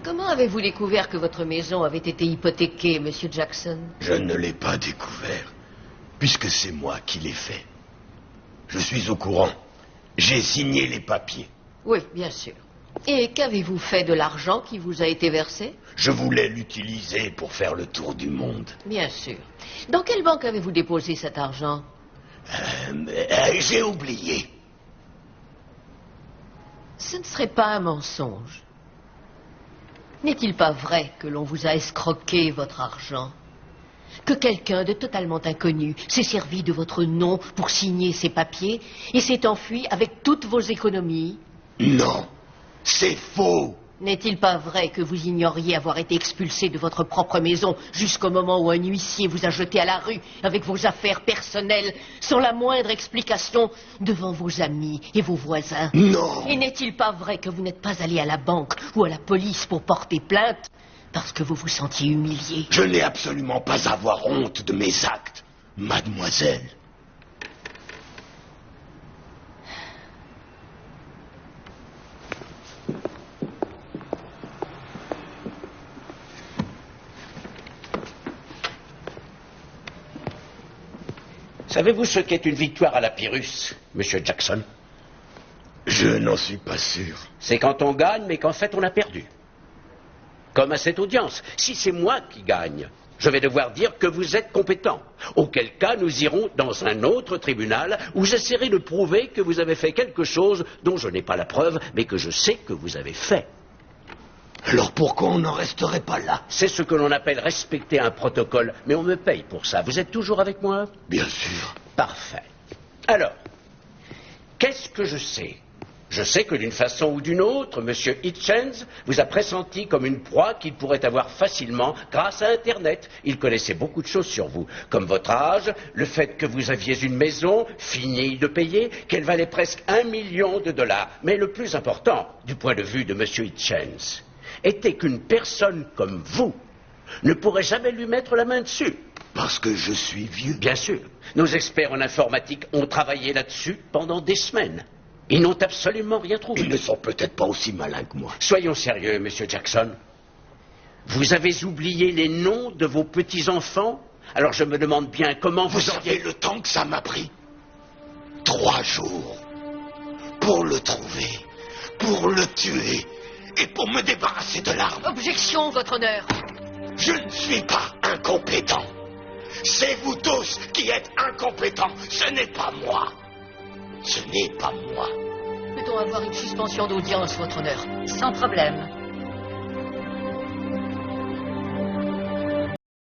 Comment avez-vous découvert que votre maison avait été hypothéquée, Monsieur Jackson? Je ne l'ai pas découvert, puisque c'est moi qui l'ai fait. Je suis au courant. J'ai signé les papiers. Oui, bien sûr. Et qu'avez-vous fait de l'argent qui vous a été versé? Je voulais l'utiliser pour faire le tour du monde. Bien sûr. Dans quelle banque avez-vous déposé cet argent? J'ai oublié. Ce ne serait pas un mensonge. N'est-il pas vrai que l'on vous a escroqué votre argent? Que quelqu'un de totalement inconnu s'est servi de votre nom pour signer ces papiers et s'est enfui avec toutes vos économies? Non, c'est faux. N'est-il pas vrai que vous ignoriez avoir été expulsé de votre propre maison jusqu'au moment où un huissier vous a jeté à la rue avec vos affaires personnelles sans la moindre explication devant vos amis et vos voisins? Non. Et n'est-il pas vrai que vous n'êtes pas allé à la banque ou à la police pour porter plainte parce que vous vous sentiez humilié? Je n'ai absolument pas à avoir honte de mes actes, mademoiselle. Savez-vous ce qu'est une victoire à la Pyrrhus, Monsieur Jackson? Je n'en suis pas sûr. C'est quand on gagne, mais qu'en fait on a perdu. Comme à cette audience. Si c'est moi qui gagne, je vais devoir dire que vous êtes compétent. Auquel cas, nous irons dans un autre tribunal où j'essaierai de prouver que vous avez fait quelque chose dont je n'ai pas la preuve, mais que je sais que vous avez fait. Alors pourquoi on n'en resterait pas là? C'est ce que l'on appelle respecter un protocole, mais on me paye pour ça. Vous êtes toujours avec moi? Bien sûr. Parfait. Alors, qu'est-ce que je sais? Je sais que d'une façon ou d'une autre, M. Hitchens vous a pressenti comme une proie qu'il pourrait avoir facilement grâce à Internet. Il connaissait beaucoup de choses sur vous, comme votre âge, le fait que vous aviez une maison, finie de payer, qu'elle valait presque $1 million. Mais le plus important, du point de vue de M. Hitchens, était qu'une personne comme vous ne pourrait jamais lui mettre la main dessus. Parce que je suis vieux? Bien sûr. Nos experts en informatique ont travaillé là-dessus pendant des semaines. Ils n'ont absolument rien trouvé. Ils ne sont peut-être pas aussi malins que moi. Soyons sérieux, Monsieur Jackson. Vous avez oublié les noms de vos petits-enfants? Alors je me demande bien comment vous savez le temps que ça m'a pris? 3 jours. Pour le trouver, pour le tuer et pour me débarrasser de l'arme. Objection, votre honneur. Je ne suis pas incompétent. C'est vous tous qui êtes incompétents. Ce n'est pas moi. Ce n'est pas moi. Peut-on avoir une suspension d'audience, votre honneur? Sans problème.